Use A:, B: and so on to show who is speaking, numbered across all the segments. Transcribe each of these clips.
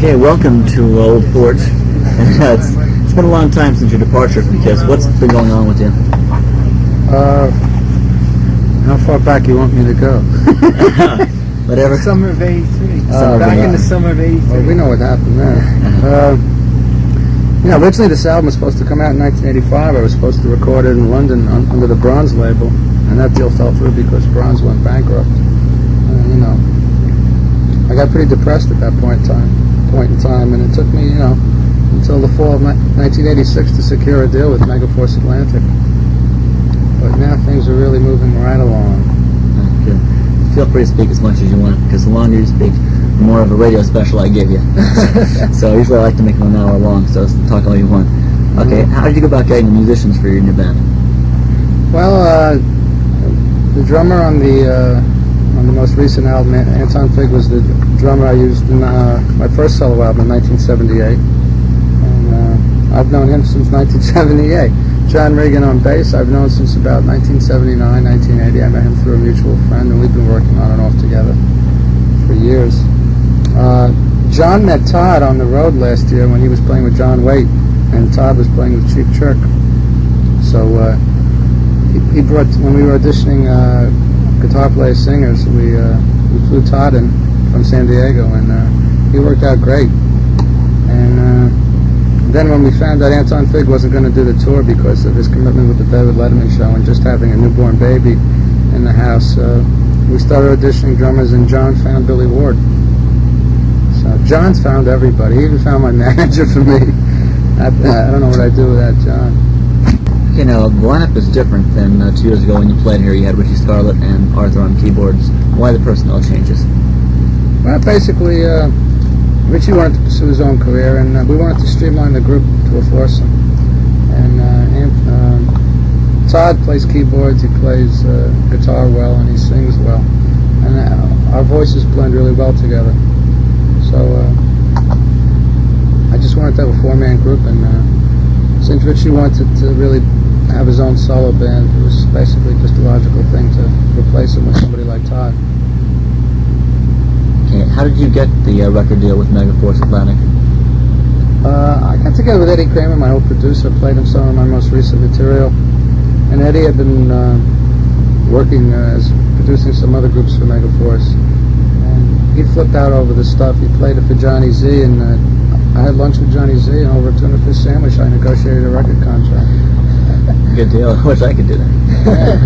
A: Okay, welcome to Old Fort. It's been a long time since your departure from KISS. What's been going on with you?
B: How far back you want me to go?
A: Whatever.
C: Summer of '83.
A: Back
C: in the summer of '83.
B: Well, we know what happened there. Originally this album was supposed to come out in 1985. I was supposed to record it in London under the Bronze label, and that deal fell through because Bronze went bankrupt. I got pretty depressed at that point in time, and it took me, until the fall of 1986 to secure a deal with Megaforce Atlantic. But now things are really moving right along.
A: Good. Feel free to speak as much as you want, because the longer you speak, the more of a radio special I give you. So usually I like to make them an hour long, so talk all you want. Okay, how did you go about getting the musicians for your new band?
B: Well, the drummer on the most recent album, Anton Fig, was the drummer I used in my first solo album in 1978. And I've known him since 1978. John Regan on bass, I've known since about 1979, 1980. I met him through a mutual friend, and we've been working on and off together for years. John met Todd on the road last year when he was playing with John Waite, and Todd was playing with Chief Chirk. So he brought, when we were auditioning guitar player singers, we flew Todd in from San Diego, and he worked out great. And then when we found out Anton Fig wasn't going to do the tour because of his commitment with the David Letterman show and just having a newborn baby in the house, we started auditioning drummers, and John found Billy Ward. So John's found everybody. He even found my manager for me. I don't know what I'd do without John.
A: The lineup is different than 2 years ago when you played here. You had Richie Scarlett and Arthur on keyboards. Why the personnel changes?
B: Well, basically, Richie wanted to pursue his own career, and we wanted to streamline the group to a foursome. And Todd plays keyboards, he plays guitar well, and he sings well. And our voices blend really well together. So I just wanted to have a four-man group, and since Richie wanted to really have his own solo band, it was basically just a logical thing to replace him with somebody like Todd.
A: Okay, how did you get the record deal with Megaforce Atlantic?
B: I got together with Eddie Kramer, my old producer, played him some of my most recent material, and Eddie had been working as producing some other groups for Megaforce, and he flipped out over the stuff. He played it for Johnny Z, and I had lunch with Johnny Z, and over a tuna fish sandwich I negotiated a record contract.
A: Good deal. I wish I could do that.
B: Yeah.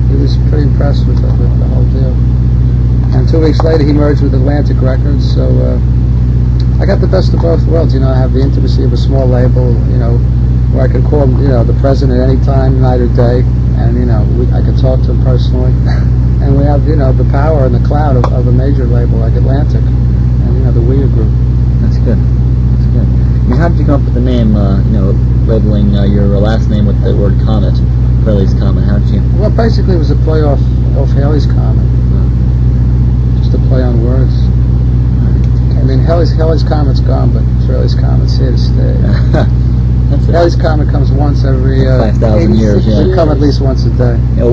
B: He was pretty impressed with the whole deal. And 2 weeks later he merged with Atlantic Records, so I got the best of both worlds. I have the intimacy of a small label, where I can call the president any time, night or day, and I can talk to him personally. And we have the power and the clout of a major label like Atlantic, and the Weir Group.
A: That's good. That's good. How did you come up with the name, labeling your last name with the word Comet, Frehley's Comet? How did you?
B: Well, basically it was a play off Haley's Comet. Just a play on words. I mean, Haley's Comet's gone, but Frehley's Comet's here to stay. Haley's Comet comes once every
A: 5,000 years. Yeah.
B: They come at least once a day.
A: Yeah,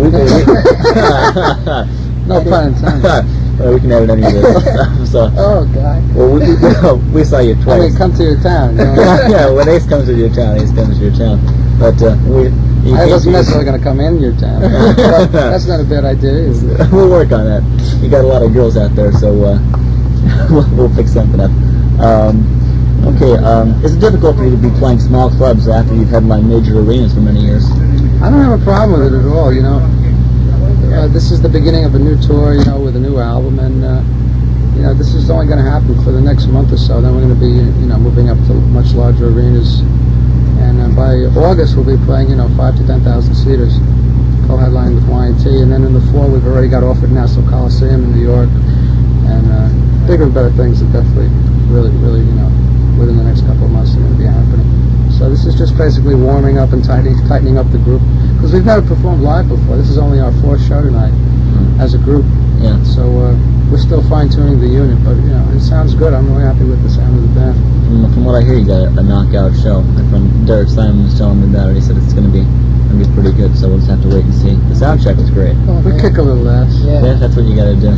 B: No pun intended.
A: Well, we can edit any of this. So,
B: oh, God.
A: Well, we saw you twice.
B: I mean, come to your town.
A: Yeah, when Ace comes to your town, Ace comes to your town. But
B: I wasn't necessarily going to come in your town. But that's not a bad idea either.
A: We'll work on that. You got a lot of girls out there, so we'll pick something up. Okay, is it difficult for you to be playing small clubs after you've headlined major arenas for many years?
B: I don't have a problem with it at all, this is the beginning of a new tour, with a new album, and this is only going to happen for the next month or so. Then we're going to be, moving up to much larger arenas, and by August we'll be playing, 5,000 to 10,000 seaters, co-headline with Y&T, and then in the fall we've already got offered Nassau Coliseum in New York, and bigger and better things are definitely, really, within the next couple of months are going to be happening. So this is just basically warming up and tightening up the group, because we've never performed live before. This is only our fourth show tonight as a group. Yeah. So we're still fine-tuning the unit, but it sounds good. I'm really happy with the sound of the band.
A: From what I hear, you got a knockout show. And when Derek Simon was telling me about it, he said it's going to be pretty good. So we'll just have to wait and see. The sound check was great.
B: Oh, we kick a little ass.
A: Yeah, that's what you got to do.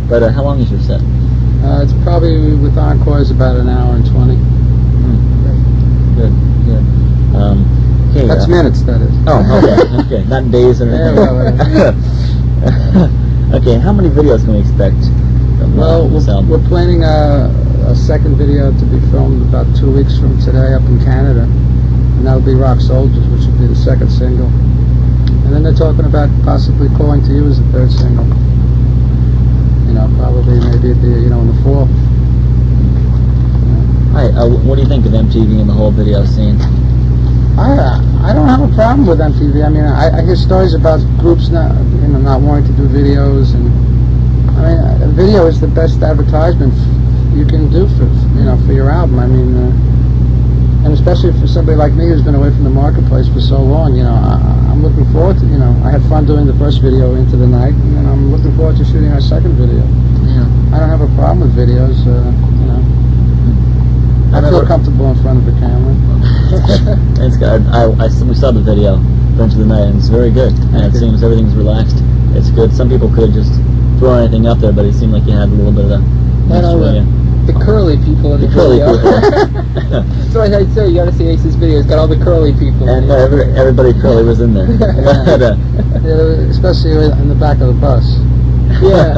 A: But how long is your set?
B: It's probably with encores about an hour and 20.
A: Good. Okay,
B: That's minutes, that is.
A: Oh, okay. Not days or anything. Okay, how many videos can we expect from this album?
B: We're planning a second video to be filmed about 2 weeks from today up in Canada, and that'll be Rock Soldiers, which will be the second single. And then they're talking about possibly Calling to You as the third single. Probably maybe at the, in the fall.
A: Hi, what do you think of MTV and the whole video scene?
B: I don't have a problem with MTV. I mean, I hear stories about groups not wanting to do videos, and I mean, a video is the best advertisement you can do for your album. I mean, and especially for somebody like me who's been away from the marketplace for so long, I'm looking forward to, I had fun doing the first video, Into the Night, and I'm looking forward to shooting our second video.
A: Yeah.
B: I don't have a problem with videos, I feel comfortable in front of the camera.
A: It's good. We saw the video, Into the Night, and it's very good. And it seems everything's relaxed. It's good. Some people could just throw anything up there, but it seemed like you had a little bit of
C: the curly people in the video. So I say you got to see Ace's video. It's got all the curly people.
A: And everybody curly was in there.
B: Especially in the back of the bus.
C: Yeah.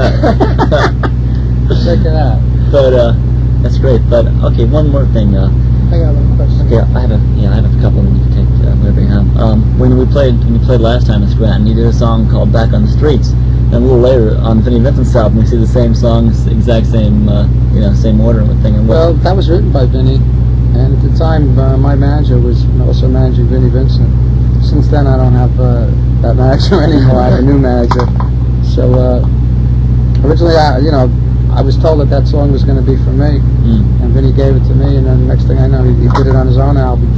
C: Check it out.
A: But that's great. But okay, one more thing.
C: I got one question.
A: Okay, I have a couple, and you can take whatever you have. When you played last time in Scranton, you did a song called "Back on the Streets." And a little later on Vinnie Vincent's album, we see the same songs, exact same, same order and thing. And
B: well, that was written by Vinnie, and at the time, my manager was also managing Vinnie Vincent. Since then, I don't have that manager anymore. I have a new manager. So originally, I was told that song was going to be for me, and Vinnie gave it to me, and then the next thing I know, he did it on his own album.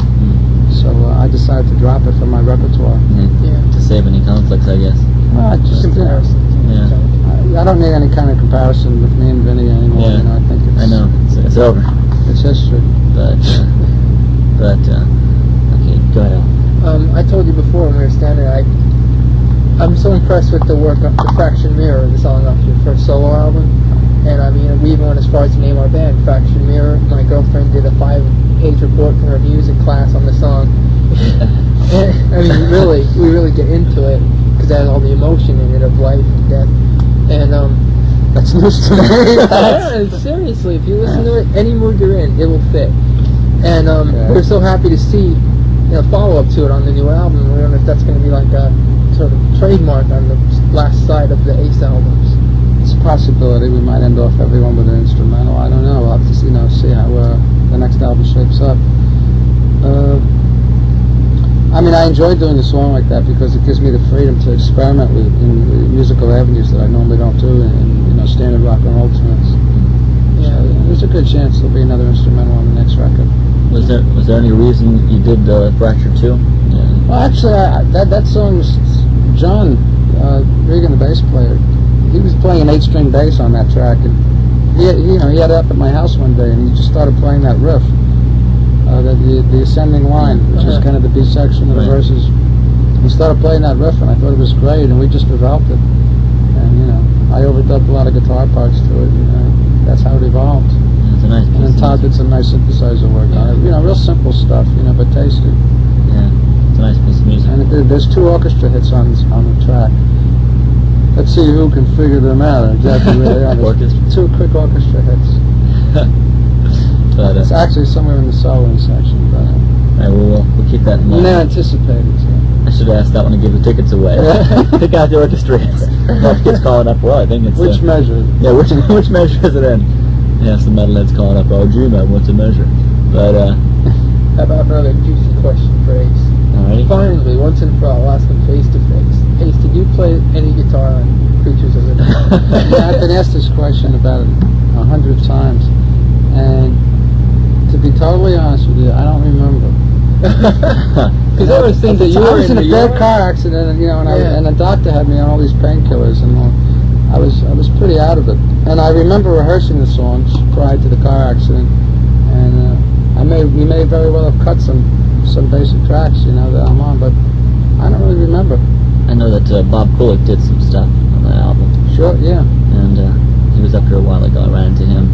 B: So I decided to drop it from my repertoire.
A: To save any conflicts, I guess.
B: Just comparison. I don't need any kind of comparison with me and Vinnie anymore.
A: Yeah.
B: I think it's.
A: I know it's over.
B: It's history.
A: But okay, go ahead, Al.
C: I told you before when we were standing there, I'm so impressed with the work of the Fraction Mirror, the song off your first solo album. And I mean, we even went as far as to name our band Fraction Mirror. My girlfriend did a 5-page report from her music class on the song. And, I mean, we really get into it because it has all the emotion in it of life and death. And
B: that's news to me.
C: Yeah, seriously, if you listen to it, any mood you're in, it will fit. And we're so happy to see follow-up to it on the new album. We don't know if that's going to be like a sort of trademark on the last side of the Ace albums.
B: It's a possibility. We might end off everyone with an instrumental. I don't know. We'll have to see how the next album shapes up. I mean, I enjoy doing a song like that because it gives me the freedom to experiment in musical avenues that I normally don't do in standard rock and roll tunes. Yeah, so there's a good chance there'll be another instrumental on the next record.
A: Was there any reason you did Fracture 2? Yeah.
B: Well, actually, that song was John Regan, the bass player. He was playing an 8-string bass on that track, and he had it up at my house one day, and he just started playing that riff, the ascending line, which is kind of the B section of the verses. He started playing that riff, and I thought it was great, and we just developed it. And I overdubbed a lot of guitar parts to it. That's how it evolved.
A: Yeah, it's a nice piece.
B: And then Todd did some nice synthesizer work on it. Real simple stuff, but tasty.
A: Yeah, it's a nice piece of music.
B: And there's 2 orchestra hits on the track. Let's see who can figure them out exactly where they are.
A: Orchestra.
B: 2 quick orchestra hits.
A: But,
B: it's actually somewhere in the soloing section, but
A: we'll keep that in mind.
B: they're anticipated. So.
A: I should ask that one to give the tickets away. Pick out the orchestra. If kids calling up, well, I think it's
B: which measure?
A: Yeah, which measure is it in? Yeah, some metalheads calling up. Oh, G-Med, what's a measure? But
C: how about another juicy question for Ace?
A: Alrighty.
C: Finally, once and for all, I'll ask him face to face. Ace, did you play any guitar on Creatures of the Night?
B: Yeah, I've been asked this question about 100 times, and to be totally honest with you, I don't remember.
C: Because there were things that you were
B: I was in a bad car accident, and the doctor had me on all these painkillers, and I was pretty out of it. And I remember rehearsing the songs prior to the car accident, and we may very well have cut some basic tracks, that I'm on, but I don't really remember.
A: I know that Bob Kulick did some stuff on that album.
B: Sure, yeah.
A: And he was up here a while ago. I ran into him.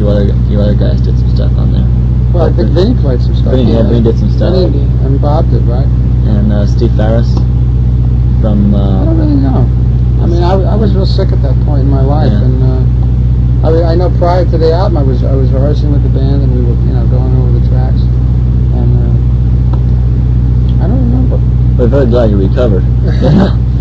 A: few other guys did some stuff on there.
B: Well, I think Vinny played some stuff.
A: Vinny did some stuff.
B: Vinny and Bob did, right?
A: And Steve Farris from...
B: I don't really know. I mean, I was real sick at that point in my life,
A: Yeah.
B: and I know prior to the album, I was rehearsing with the band, and we were going over the tracks, and I don't remember.
A: We're very glad you recovered.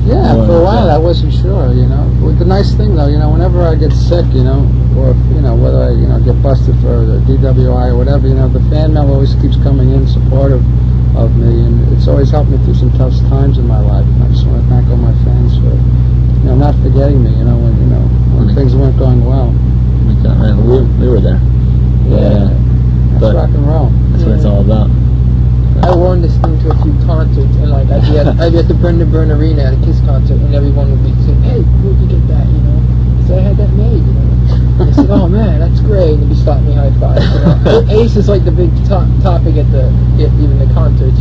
B: Yeah, for a while I wasn't sure. Well, the nice thing though, whenever I get sick, or whether I get busted for the DWI or whatever, the fan mail always keeps coming in supportive of me, and it's always helped me through some tough times in my life. And I just want to thank all my fans for not forgetting me, when things weren't going well.
A: We were there. Yeah.
B: That's
A: But
B: rock and roll.
A: that's what it's all about.
C: I worn this thing to a few concerts, and like I'd be at the Brendan Byrne Arena at a Kiss concert, and everyone would be saying, "Hey, where'd you get that?" I said, "I had that made." They said, "Oh man, that's great," and they'd be slapping me high five. Ace is like the big topic at even the concerts.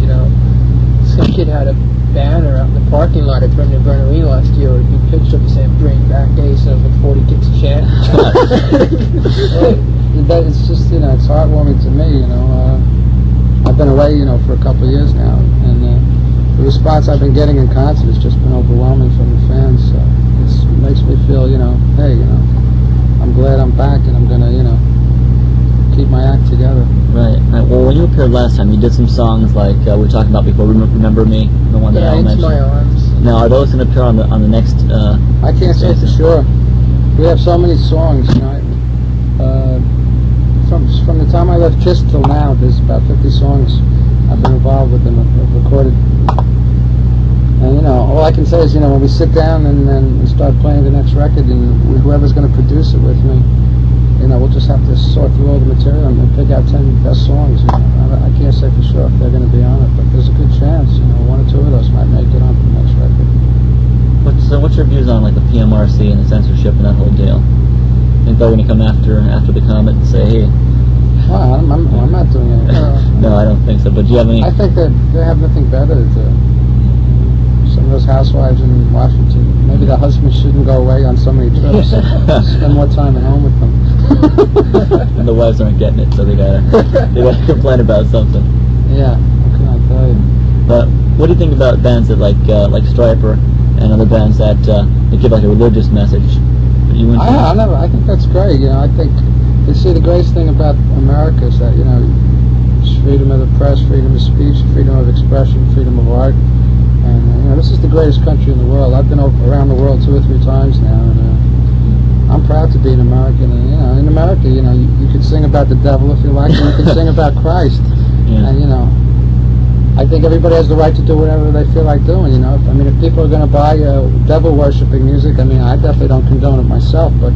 C: Some kid had a banner out in the parking lot at Brendan Byrne Arena last year with a big picture of it saying "Bring Back Ace," and it was like 40 kids chanting.
B: But it's just it's heartwarming to me. I've been away, for a couple of years now, and the response I've been getting in concert has just been overwhelming from the fans. So it makes me feel, hey, I'm glad I'm back, and I'm gonna, keep my act together.
A: Right. Well, when you appeared last time, you did some songs like we were talking about before. Remember Me, the one that Al
C: Into
A: mentioned.
C: My Arms.
A: Now, are those going to appear on the next?
B: I can't say for sure. We have so many songs, From the time I left Kiss till now, there's about 50 songs I've been involved with and have recorded. And all I can say is, when we sit down and start playing the next record, and whoever's going to produce it with me, we'll just have to sort through all the material and pick out 10 best songs. I can't say for sure if they're going to be on it, but there's a good chance. One or two of those might make it onto the next record.
A: What's your views on like the PMRC and the censorship and that whole deal? Think they're going to come after the Comet and say, hey?
B: Well, I'm not doing anything.
A: No, I don't think so. But do you have any?
B: I think that they have nothing better to do. Some of those housewives in Washington, maybe the husbands shouldn't go away on so many trips. Spend more time at home with them.
A: And the wives aren't getting it, so they gotta complain about something.
B: Yeah, what can I tell you?
A: But what do you think about bands that like Stryper and other bands that they give like a religious message?
B: I think that's great. I think you see the greatest thing about America is that it's freedom of the press, freedom of speech, freedom of expression, freedom of art, and this is the greatest country in the world. I've been around the world 2 or 3 times now, and I'm proud to be an American. And in America, you can sing about the devil if you like, and you can sing about Christ, and I think everybody has the right to do whatever they feel like doing. If people are going to buy devil worshipping music, I definitely don't condone it myself, but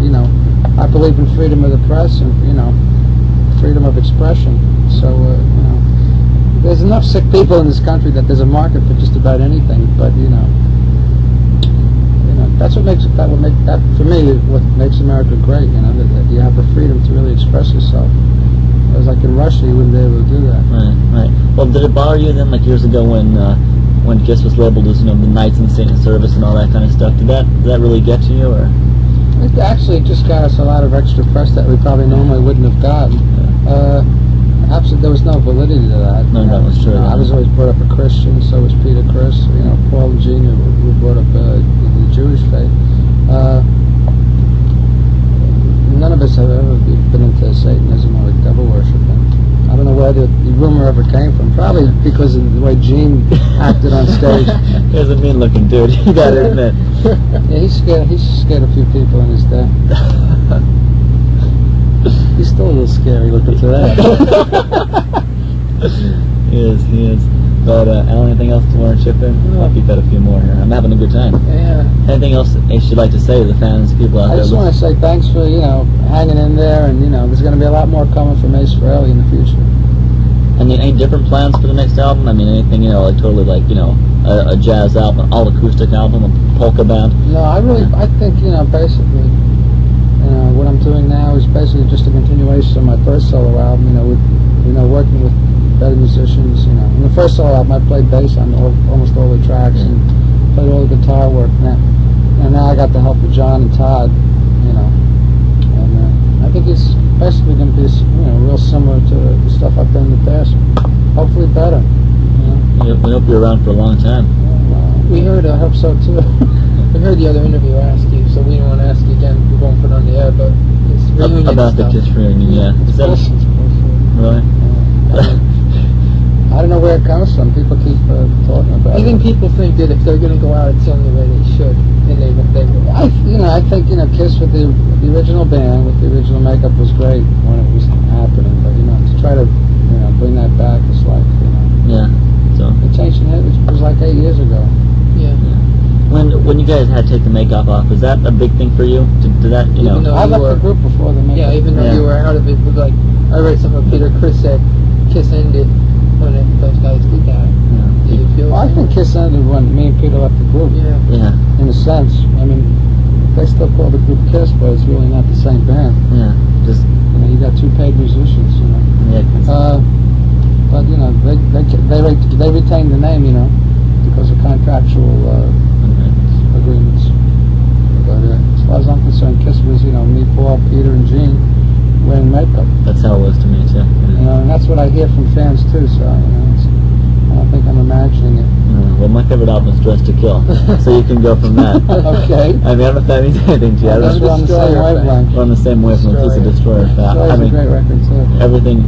B: I believe in freedom of the press and freedom of expression. So there's enough sick people in this country that there's a market for just about anything. But that's what makes that for me what makes America great. That you have the freedom to really express yourself. Whereas like in Russia, you wouldn't be able to do that.
A: Right. Well, did it bother you then, like years ago when Kiss was labeled as the Knights in Satan's Service and all that kind of stuff? Did that really get to you, or?
B: It actually just got us a lot of extra press that we probably normally wouldn't have gotten. Absolutely, there was no validity to that.
A: No, that was true.
B: I was always brought up a Christian, so was Peter Criss. Paul and Gene were brought up the Jewish faith. None of us have ever been into Satanism or devil worship. I don't know where the rumor ever came from. Probably because of the way Gene acted on stage.
A: He was a mean-looking dude. You gotta admit.
B: Yeah, he scared a few people in his day. He's still a little scary looking today.
A: He is. But Alan, anything else to want to chip in? I'll keep that a few more here. I'm having a good time.
C: Yeah.
A: Anything else Ace you'd like to say to the fans, people out there?
B: I just want to say thanks for hanging in there, and there's going to be a lot more coming from Ace Frehley in the future.
A: Any different plans for the next album? Anything like totally like a jazz album, all acoustic album, a polka band?
B: No, I think basically what I'm doing now is basically just a continuation of my first solo album. Working with better musicians. In the first solo album, I played bass on almost all the tracks and played all the guitar work. And now I got the help of John and Todd. And I think it's basically going to be, real similar to the stuff I've done in the past. Hopefully better.
A: We hope you're around for a long time.
C: We heard,
B: I hope so too.
C: we heard the other interview ask you, so we don't want to ask you again. We won't put it on the air, but it's reunion
A: About the
C: stuff.
A: Kiss reunion, yeah. Is that really?
B: I don't know where it comes from. People keep talking about
C: I
B: it.
C: think people think that if they're going to go out, it's the only way they should, and they will.
B: I think Kiss with the original band, with the original makeup was great when it was happening, but to try to bring that back is like
A: Yeah. So
B: the changing it was like 8 years ago.
C: Yeah.
A: when you guys had to take the makeup off, was that a big thing for you? Did that
C: Even though
B: I
C: you
B: left
C: were,
B: the group before the makeup.
C: yeah, even though
A: Yeah.
C: you were out of it, but like I read something Peter Criss said, Kiss ended when those guys did that. Do you feel?
B: Well, I think Kiss ended when me and Peter left the group.
C: Yeah.
A: Yeah.
B: In a sense, I mean, they still call the group Kiss, but it's really not the same band.
A: Yeah. Just
B: You got two paid musicians.
A: yeah.
B: But they retain the name, because of contractual agreements. But as far as I'm concerned, Kiss was, me, Paul, Peter, and Gene wearing makeup.
A: That's how it was to me too.
B: And that's what I hear from fans too. So I don't think I'm imagining it.
A: Well, my favorite album is Dress to Kill, so you can go from that.
B: Okay.
A: I mean, I don't know if that means anything to you. I
B: That's
A: don't
B: on the same wavelength.
A: We're on the same wavelength. He's a Destroyer fan.
B: Destroyer's
A: I mean,
B: a great record too.
A: everything,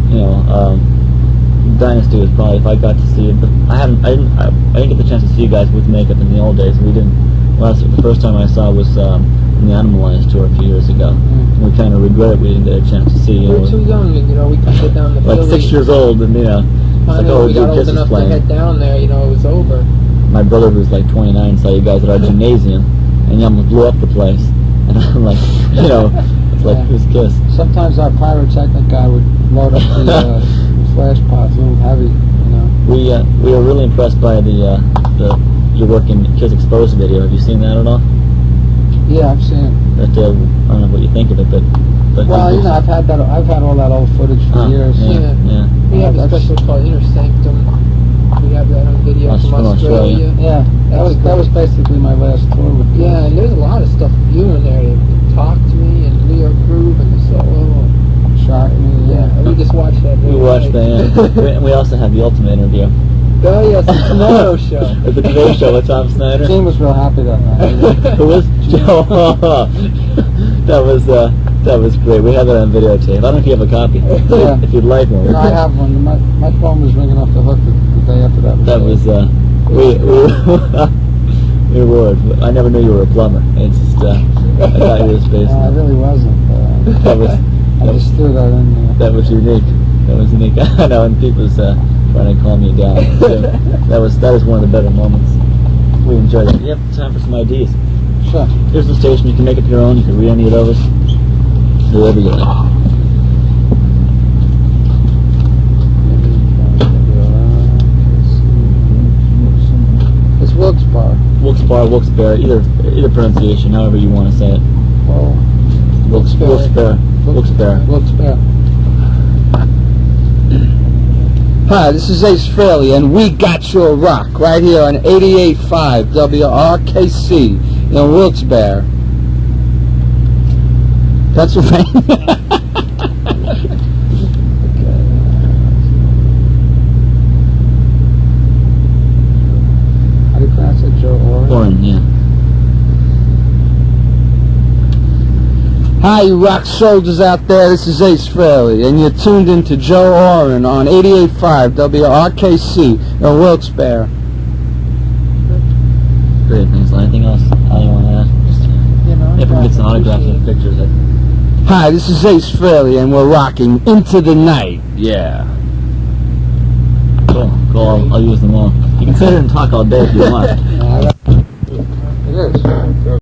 A: Dynasty was probably, if I got to see it, but I didn't get the chance to see you guys with makeup in the old days. We didn't. The first time I saw was in the Animalized tour a few years ago. And we kind of regret it we didn't get a chance to see.
C: We were too young, and we couldn't get down the
A: like
C: Philly.
A: 6 years old, and it's like,
C: Finally,
A: oh,
C: we got old
A: Kiss is
C: enough to
A: playing.
C: head down there. It was over.
A: My brother was like 29, saw you guys at our gymnasium, and you almost blew up the place. And I'm like, it's like, who's Kiss?
B: Sometimes our pyrotechnic guy would load up the flash pods a little heavy,
A: We were really impressed by your work in Kiss Exposed video. Have you seen that at all?
B: Yeah, I've seen it.
A: That I don't know what you think of it, but
B: Well, I've had all that old footage for years.
A: Yeah.
C: We have a special called Inner Sanctum. We have that on video from Australia.
B: Yeah, that was basically my last tour with Kiss.
C: Yeah, and there's a lot of stuff of you in there. Talk to Me and New York Groove and the solo.
B: Shock Me.
C: Yeah, we just watched that.
A: We watched that. Yeah. We also have the Ultimate interview.
C: Oh yes, the Tomorrow Show.
A: The Today Show with Tom Snyder.
B: Gene was real happy that night.
A: Who was Joe? That was great. We have that on videotape. I don't know if you have a copy.
B: Yeah.
A: If you'd like one.
B: No, I have one. My phone was ringing off the hook the day after that.
A: That was we were. I never knew you were a plumber. It's just I thought you were a
B: I
A: spaceman.
B: really wasn't.
A: That was
B: I just threw that in there.
A: that was unique. That was unique. I know, and people's trying to calm you down. So that is one of the better moments. We enjoyed it. You have time for some IDs.
B: Sure.
A: Here's the station. You can make it your own. You can read any of those. Whoever you like.
B: It's Wilkes-Barre.
A: Wilkes-Barre, Wilkes-Barre, either pronunciation, however you want to say it.
B: Well,
A: Wilkes-Barre. Wilkes-Barre.
B: Wilkes-Barre. Hi, this is Ace Frehley, and we got your rock right here on 88.5 WRKC in Wilkes-Barre, Pennsylvania. How do you pronounce it, Joe?
A: Ohrin, yeah.
B: Hi, you rock soldiers out there. This is Ace Frehley, and you're tuned into Joe Ohrin on 88.5 WRKC in Wilkes-Barre.
A: Great, thanks. Anything else? How you want to add? If we can get some autographs and pictures.
B: Hi, this is Ace Frehley, and we're rocking Into the Night. Yeah.
A: Cool. I'll use them all. You can sit here and talk all day if you want.
B: It is.